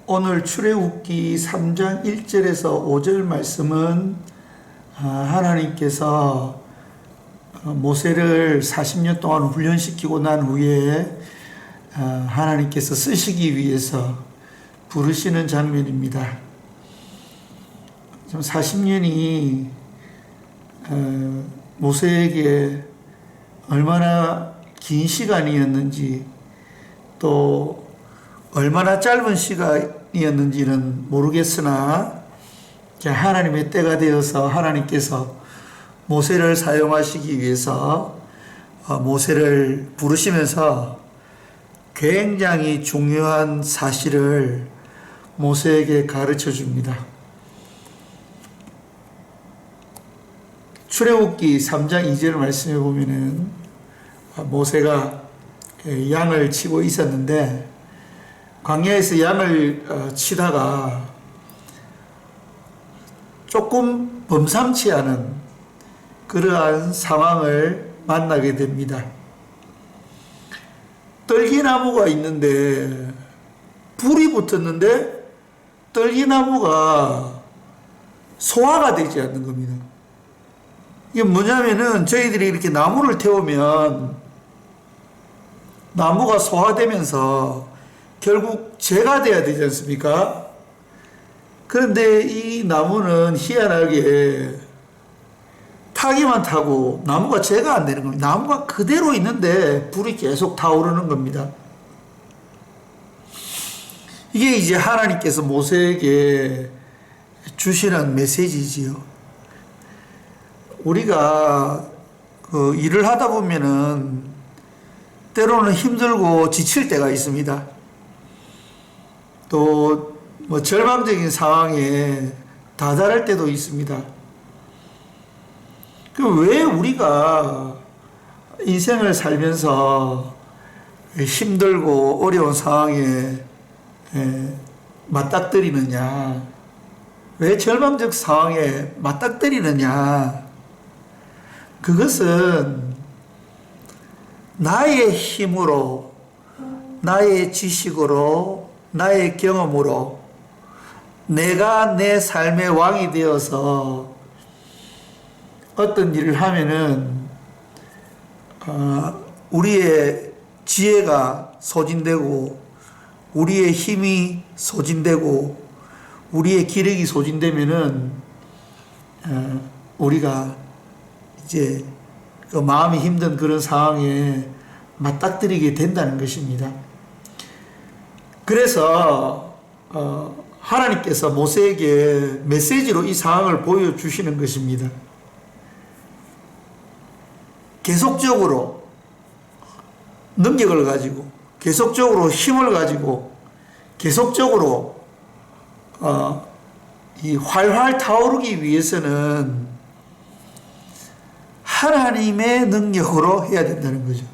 오늘 출애굽기 3장 1절에서 5절 말씀은 하나님께서 모세를 40년 동안 훈련시키고 난 후에 하나님께서 쓰시기 위해서 부르시는 장면입니다. 40년이 모세에게 얼마나 긴 시간이었는지 또 얼마나 짧은 시간이었는지는 모르겠으나 하나님의 때가 되어서 하나님께서 모세를 사용하시기 위해서 모세를 부르시면서 굉장히 중요한 사실을 모세에게 가르쳐 줍니다. 출애굽기 3장 2절 말씀해 보면은 모세가 양을 치고 있었는데 광야에서 양을 치다가 조금 범상치 않은 그러한 상황을 만나게 됩니다. 떨기나무가 있는데 불이 붙었는데 떨기나무가 소화가 되지 않는 겁니다. 이게 뭐냐면은 저희들이 이렇게 나무를 태우면 나무가 소화되면서 결국 재가 돼야 되지 않습니까? 그런데 이 나무는 희한하게 타기만 타고 나무가 재가 안 되는 겁니다. 나무가 그대로 있는데 불이 계속 타오르는 겁니다. 이게 이제 하나님께서 모세에게 주시는 메시지지요. 우리가 그 일을 하다 보면은 때로는 힘들고 지칠 때가 있습니다. 또 뭐 절망적인 상황에 다다를 때도 있습니다. 그럼 왜 우리가 인생을 살면서 힘들고 어려운 상황에 맞닥뜨리느냐? 왜 절망적 상황에 맞닥뜨리느냐? 그것은 나의 힘으로, 나의 지식으로, 나의 경험으로 내가 내 삶의 왕이 되어서 어떤 일을 하면은 우리의 지혜가 소진되고 우리의 힘이 소진되고 우리의 기력이 소진되면은 우리가 이제 그 마음이 힘든 그런 상황에 맞닥뜨리게 된다는 것입니다. 그래서 하나님께서 모세에게 메시지로 이 상황을 보여주시는 것입니다. 계속적으로 능력을 가지고 계속적으로 힘을 가지고 계속적으로 이 활활 타오르기 위해서는 하나님의 능력으로 해야 된다는 거죠.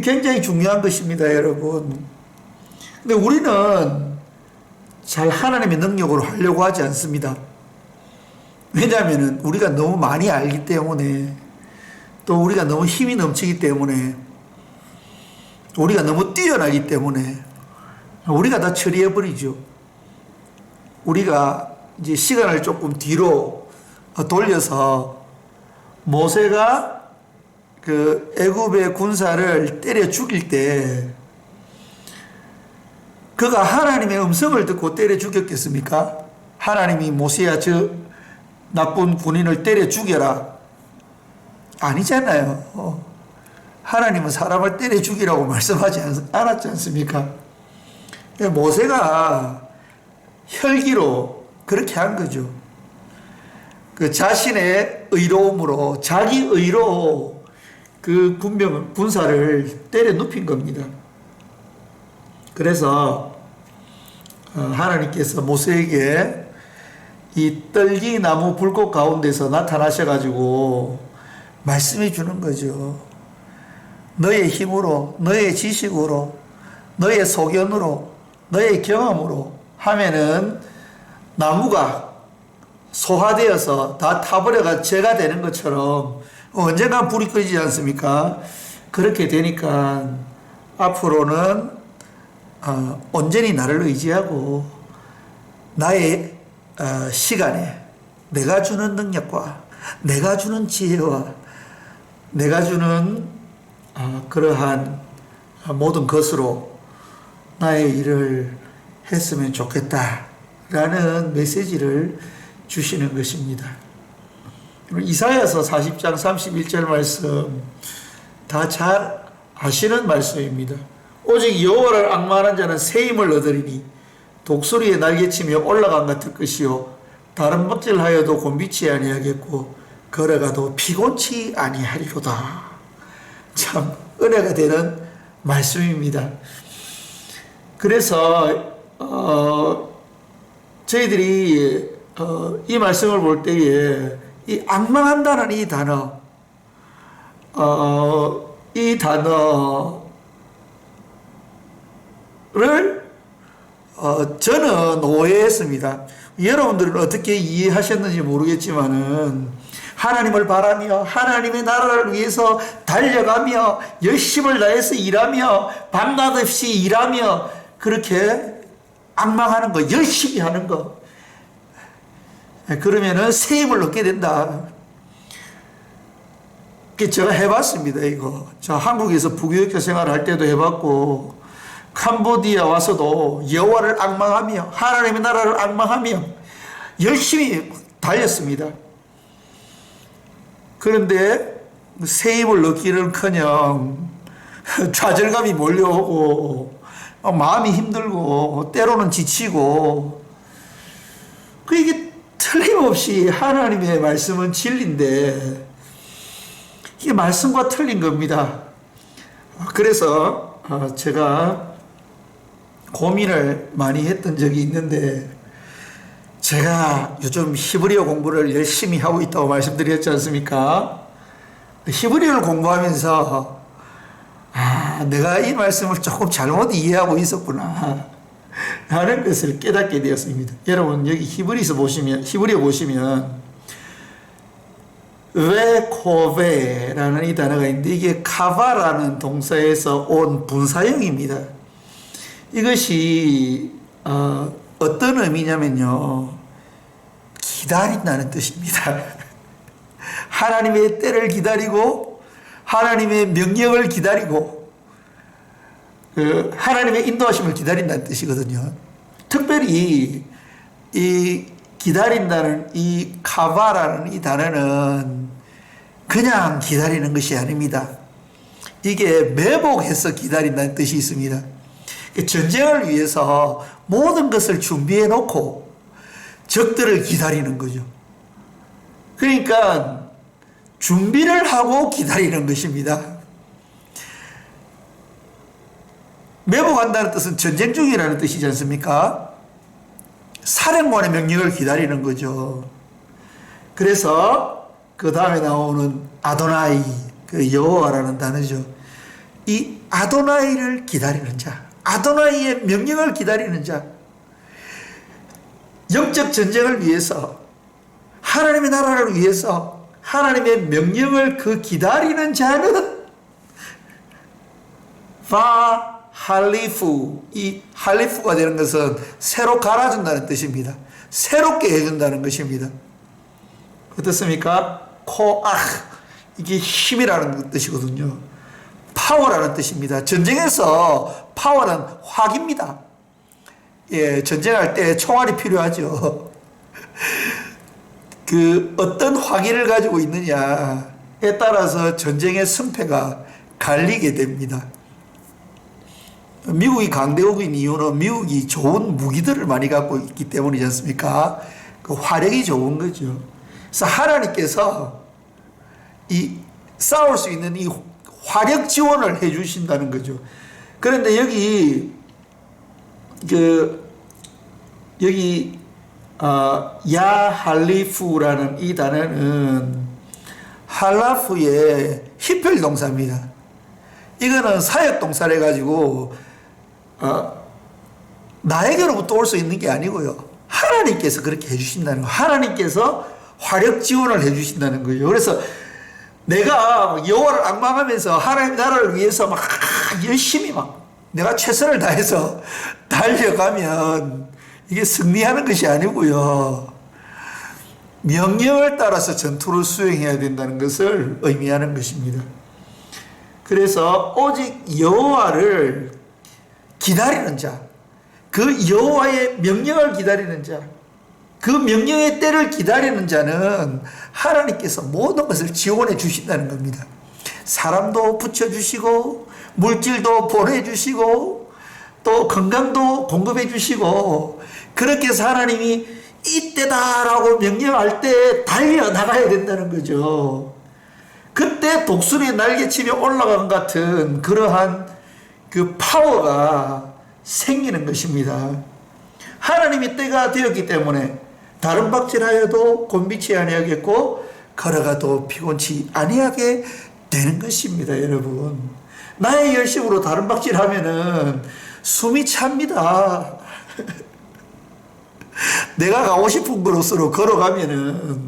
굉장히 중요한 것입니다, 여러분. 근데 우리는 잘 하나님의 능력으로 하려고 하지 않습니다. 왜냐하면 우리가 너무 많이 알기 때문에 또 우리가 너무 힘이 넘치기 때문에 우리가 너무 뛰어나기 때문에 우리가 다 처리해버리죠. 우리가 이제 시간을 조금 뒤로 돌려서 모세가 그 애굽의 군사를 때려 죽일 때 그가 하나님의 음성을 듣고 때려 죽였겠습니까? 하나님이 모세야 저 나쁜 군인을 때려 죽여라. 아니잖아요. 하나님은 사람을 때려 죽이라고 말씀하지 않았지 않습니까? 모세가 혈기로 그렇게 한 거죠. 그 자신의 의로움으로 자기 의로 그 군사를 때려 눕힌 겁니다. 그래서 하나님께서 모세에게 이 떨기나무 불꽃 가운데서 나타나셔가지고 말씀해 주는 거죠. 너의 힘으로, 너의 지식으로, 너의 소견으로, 너의 경험으로 하면은 나무가 소화되어서 다 타버려가 재가 되는 것처럼 언젠가 불이 꺼지지 않습니까? 그렇게 되니까 앞으로는 온전히 나를 의지하고 나의 시간에 내가 주는 능력과 내가 주는 지혜와 내가 주는 그러한 모든 것으로 나의 일을 했으면 좋겠다라는 메시지를 주시는 것입니다. 이사야서 40장 31절 말씀 다 잘 아시는 말씀입니다. 오직 여호와를 앙망하는 자는 새 힘을 얻으리니 독수리에 날개치며 올라간 같을 것이요 다른 먹질하여도 곤비치 아니하겠고 걸어가도 피곤치 아니하리로다. 참 은혜가 되는 말씀입니다. 그래서 저희들이 이 말씀을 볼 때에 이 앙망한다는 이 단어, 이 단어를 저는 오해했습니다. 여러분들은 어떻게 이해하셨는지 모르겠지만은 하나님을 바라며 하나님의 나라를 위해서 달려가며 열심을 다해서 일하며 밤낮 없이 일하며 그렇게 앙망하는 거, 열심히 하는 거, 그러면은 새 힘을 얻게 된다. 제가 해봤습니다. 이거 저 한국에서 부교육교 생활할 때도 해봤고 캄보디아 와서도 여호와를 앙망하며 하나님의 나라를 앙망하며 열심히 달렸습니다. 그런데 새 힘을 얻기는커녕 좌절감이 몰려오고 마음이 힘들고 때로는 지치고 이게 틀림없이 하나님의 말씀은 진리인데 이게 말씀과 틀린 겁니다. 그래서 제가 고민을 많이 했던 적이 있는데 제가 요즘 히브리어 공부를 열심히 하고 있다고 말씀드렸지 않습니까? 히브리어를 공부하면서 내가 이 말씀을 조금 잘못 이해하고 있었구나 라는 것을 깨닫게 되었습니다. 여러분 여기 히브리어 보시면 웨코베라는 이 단어가 있는데 이게 카바라는 동사에서 온 분사형입니다. 이것이 어떤 의미냐면요, 기다린다는 뜻입니다. 하나님의 때를 기다리고 하나님의 명령을 기다리고 하나님의 인도하심을 기다린다는 뜻이거든요. 특별히 이 기다린다는 이 카바라는 이 단어는 그냥 기다리는 것이 아닙니다. 이게 매복해서 기다린다는 뜻이 있습니다. 전쟁을 위해서 모든 것을 준비해 놓고 적들을 기다리는 거죠. 그러니까 준비를 하고 기다리는 것입니다. 매복한다는 뜻은 전쟁 중이라는 뜻이지 않습니까? 사령관의 명령을 기다리는 거죠. 그래서 그 다음에 나오는 아도나이, 그 여호와라는 단어죠. 이 아도나이를 기다리는 자, 아도나이의 명령을 기다리는 자, 영적 전쟁을 위해서 하나님의 나라를 위해서 하나님의 명령을 기다리는 자는 할리프, 이 할리프가 되는 것은 새로 갈아준다는 뜻입니다. 새롭게 해준다는 것입니다. 어떻습니까? 이게 힘이라는 뜻이거든요. 파워라는 뜻입니다. 전쟁에서 파워는 화기입니다. 예, 전쟁할 때 총알이 필요하죠. 어떤 화기를 가지고 있느냐에 따라서 전쟁의 승패가 갈리게 됩니다. 미국이 강대국인 이유는 미국이 좋은 무기들을 많이 갖고 있기 때문이지 않습니까? 그 화력이 좋은 거죠. 그래서 하나님께서 싸울 수 있는 이 화력 지원을 해 주신다는 거죠. 그런데 여기 야할리프라는 이 단어는 할라프의 히펠 동사입니다. 이거는 사역 동사를 해가지고 나에게로부터 올 수 있는 게 아니고요. 하나님께서 그렇게 해주신다는 거예요. 하나님께서 화력 지원을 해주신다는 거예요. 그래서 내가 여호와를 앙망하면서 하나님 나라를 위해서 막 열심히 내가 최선을 다해서 달려가면 이게 승리하는 것이 아니고요. 명령을 따라서 전투를 수행해야 된다는 것을 의미하는 것입니다. 그래서 오직 여호와를 기다리는 자, 그 여호와의 명령을 기다리는 자, 그 명령의 때를 기다리는 자는 하나님께서 모든 것을 지원해 주신다는 겁니다. 사람도 붙여주시고 물질도 보내주시고 또 건강도 공급해 주시고, 그렇게 해서 하나님이 이때다라고 명령할 때 달려나가야 된다는 거죠. 그때 독수리 날개치며 올라간 같은 그러한 그 파워가 생기는 것입니다. 하나님이 때가 되었기 때문에 다른 박질하여도 곤비치 아니하겠고 걸어가도 피곤치 아니하게 되는 것입니다. 여러분, 나의 열심으로 다른 박질하면은 숨이 찹니다. 내가 가고 싶은 곳으로 걸어가면은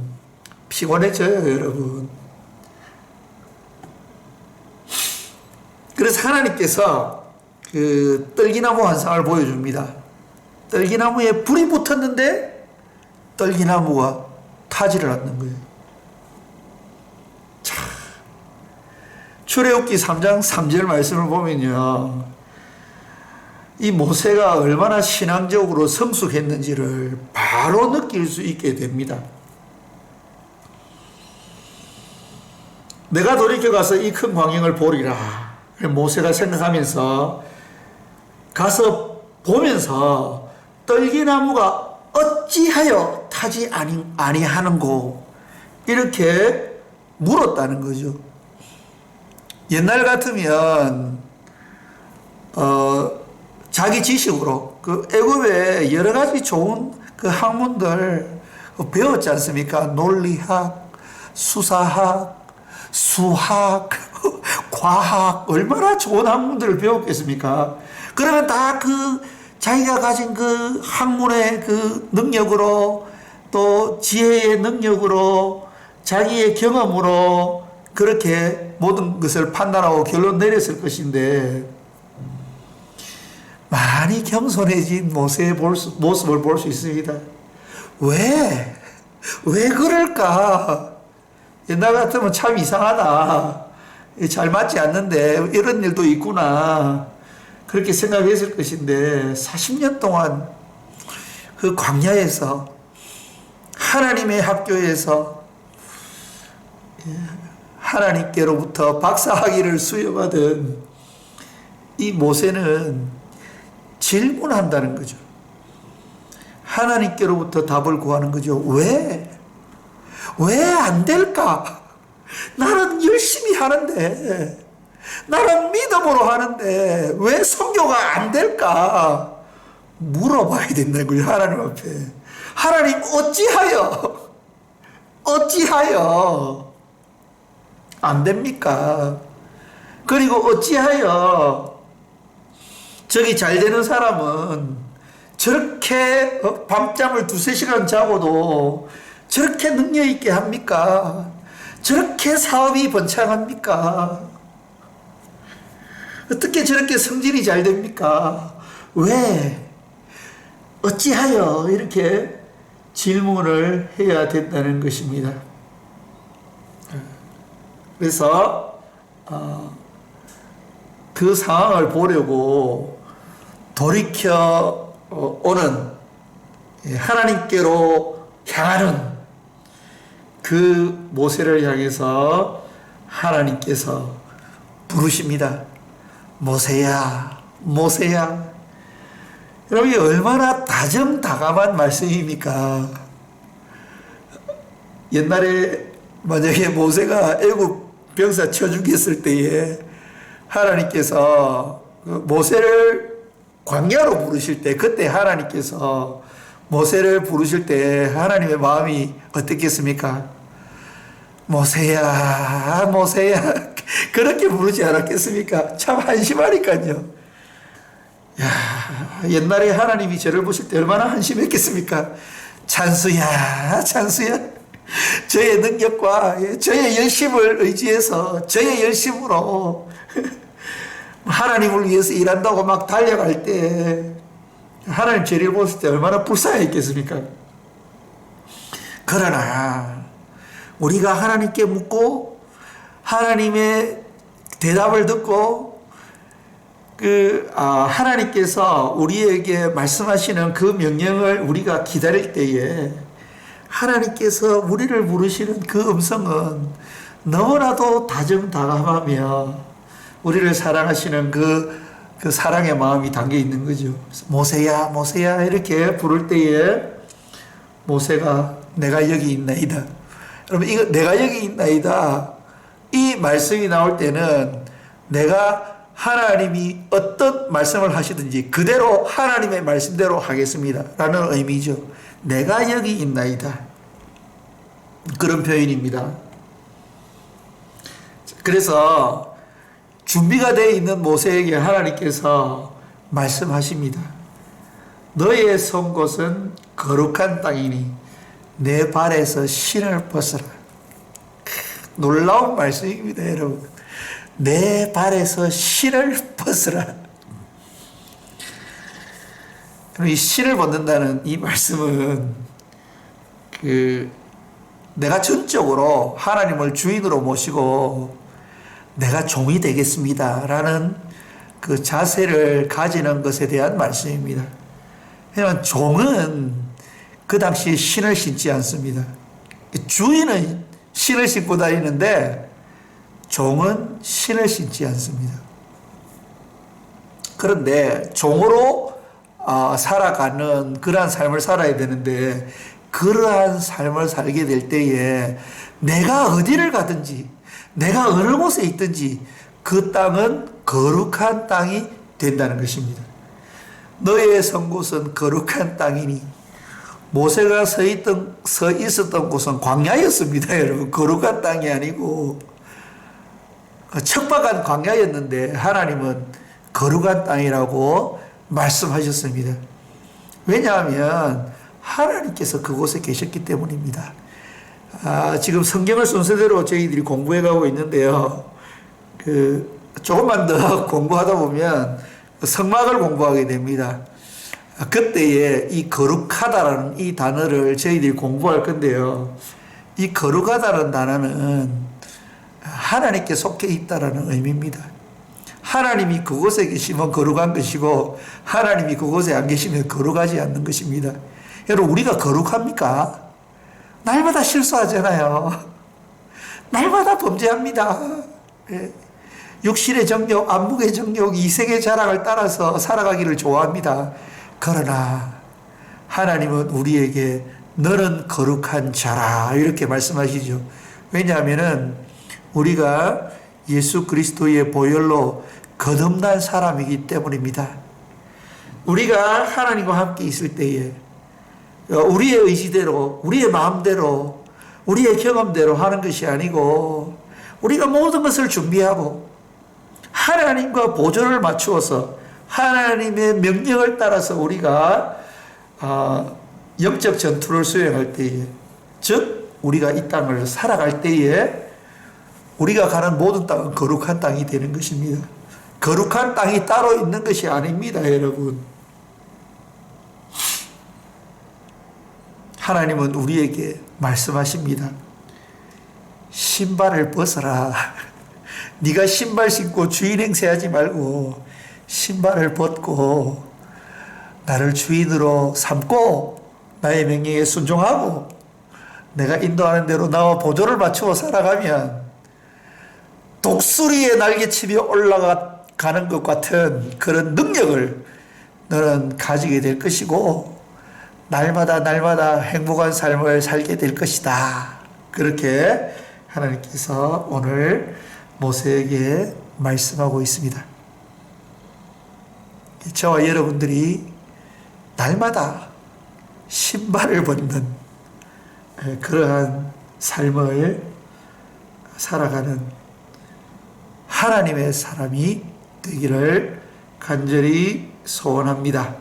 피곤해져요, 여러분. 그래서 하나님께서 그 떨기나무 환상을 보여줍니다. 떨기나무에 불이 붙었는데 떨기나무가 타지를 않는 거예요. 자, 출애굽기 3장 3절 말씀을 보면요, 이 모세가 얼마나 신앙적으로 성숙했는지를 바로 느낄 수 있게 됩니다. 내가 돌이켜 가서 이 큰 광경을 보리라. 모세가 생각하면서 가서 보면서 떨기나무가 어찌하여 타지 아니하는고 이렇게 물었다는 거죠. 옛날 같으면 자기 지식으로 그 애굽의 여러 가지 좋은 그 학문들 배웠지 않습니까? 논리학, 수사학, 수학, 과학, 얼마나 좋은 학문들을 배웠겠습니까? 그러면 다 그 자기가 가진 그 학문의 그 능력으로 또 지혜의 능력으로 자기의 경험으로 그렇게 모든 것을 판단하고 결론 내렸을 것인데, 많이 겸손해진 모세의 모습을 볼 수 있습니다. 왜 그럴까? 옛날 같으면 참 이상하다. 잘 맞지 않는데 이런 일도 있구나. 그렇게 생각했을 것인데 40년 동안 그 광야에서 하나님의 학교에서 하나님께로부터 박사학위를 수여받은 이 모세는 질문한다는 거죠. 하나님께로부터 답을 구하는 거죠. 왜 안 될까? 나는 열심히 하는데, 나는 믿음으로 하는데 왜 선교가 안 될까? 물어봐야 된다는 거예요. 하나님 앞에. 하나님, 어찌하여 안 됩니까? 그리고 어찌하여 저기 잘 되는 사람은 저렇게 밤잠을 2-3시간 자고도 저렇게 능력 있게 합니까? 저렇게 사업이 번창합니까? 어떻게 저렇게 성질이 잘 됩니까? 왜? 어찌하여? 이렇게 질문을 해야 된다는 것입니다. 그래서 그 상황을 보려고 돌이켜 오는, 하나님께로 향하는 그 모세를 향해서 하나님께서 부르십니다. 모세야, 모세야. 여러분, 얼마나 다정다감한 말씀입니까? 옛날에 만약에 모세가 애굽 병사 쳐 죽였을 때에 하나님께서 모세를 광야로 부르실 때, 그때 하나님께서 모세를 부르실 때 하나님의 마음이 어떻겠습니까? 모세야, 모세야. 그렇게 부르지 않았겠습니까? 참 한심하니까요. 야, 옛날에 하나님이 저를 보실 때 얼마나 한심했겠습니까? 찬수야, 찬수야. 저의 능력과 저의 열심을 의지해서 저의 열심으로 하나님을 위해서 일한다고 막 달려갈 때 하나님 죄를 봤을 때 얼마나 불쌍했겠습니까? 그러나 우리가 하나님께 묻고 하나님의 대답을 듣고 하나님께서 우리에게 말씀하시는 그 명령을 우리가 기다릴 때에 하나님께서 우리를 부르시는 그 음성은 너무나도 다정다감하며 우리를 사랑하시는 그 사랑의 마음이 담겨 있는 거죠. 모세야, 모세야 이렇게 부를 때에 모세가 내가 여기 있나이다. 여러분, 이거 내가 여기 있나이다. 이 말씀이 나올 때는 내가 하나님이 어떤 말씀을 하시든지 그대로 하나님의 말씀대로 하겠습니다. 라는 의미죠. 내가 여기 있나이다. 그런 표현입니다. 그래서 준비가 되어 있는 모세에게 하나님께서 말씀하십니다. 너의 선 곳은 거룩한 땅이니 내 발에서 신을 벗어라. 놀라운 말씀입니다, 여러분. 내 발에서 신을 벗어라. 이 신을 벗는다는 이 말씀은 내가 전적으로 하나님을 주인으로 모시고 내가 종이 되겠습니다 라는 그 자세를 가지는 것에 대한 말씀입니다. 왜냐하면 종은 그 당시에 신을 신지 않습니다. 주인은 신을 신고 다니는데 종은 신을 신지 않습니다. 그런데 종으로 살아가는 그러한 삶을 살아야 되는데 그러한 삶을 살게 될 때에 내가 어디를 가든지 내가 어느 곳에 있든지 그 땅은 거룩한 땅이 된다는 것입니다. 너의 선 곳은 거룩한 땅이니 모세가 서 있었던 곳은 광야였습니다. 여러분, 거룩한 땅이 아니고 척박한 광야였는데 하나님은 거룩한 땅이라고 말씀하셨습니다. 왜냐하면 하나님께서 그곳에 계셨기 때문입니다. 지금 성경을 순서대로 저희들이 공부해 가고 있는데요. 조금만 더 공부하다 보면 성막을 공부하게 됩니다. 그때에 이 거룩하다라는 이 단어를 저희들이 공부할 건데요. 이 거룩하다는 단어는 하나님께 속해 있다라는 의미입니다. 하나님이 그곳에 계시면 거룩한 것이고 하나님이 그곳에 안 계시면 거룩하지 않는 것입니다. 여러분, 우리가 거룩합니까? 날마다 실수하잖아요. 날마다 범죄합니다. 육신의 정욕, 안목의 정욕, 이생의 자랑을 따라서 살아가기를 좋아합니다. 그러나 하나님은 우리에게 너는 거룩한 자라 이렇게 말씀하시죠. 왜냐하면 우리가 예수 그리스도의 보혈로 거듭난 사람이기 때문입니다. 우리가 하나님과 함께 있을 때에 우리의 의지대로, 우리의 마음대로, 우리의 경험대로 하는 것이 아니고 우리가 모든 것을 준비하고 하나님과 보조를 맞추어서 하나님의 명령을 따라서 우리가 영적 전투를 수행할 때에, 즉 우리가 이 땅을 살아갈 때에 우리가 가는 모든 땅은 거룩한 땅이 되는 것입니다. 거룩한 땅이 따로 있는 것이 아닙니다, 여러분. 하나님은 우리에게 말씀하십니다. 신발을 벗어라. 네가 신발 신고 주인 행세하지 말고 신발을 벗고 나를 주인으로 삼고 나의 명령에 순종하고 내가 인도하는 대로 나와 보조를 맞추어 살아가면 독수리의 날개치며 올라가는 것 같은 그런 능력을 너는 가지게 될 것이고 날마다 행복한 삶을 살게 될 것이다. 그렇게 하나님께서 오늘 모세에게 말씀하고 있습니다. 저와 여러분들이 날마다 신발을 벗는 그러한 삶을 살아가는 하나님의 사람이 되기를 간절히 소원합니다.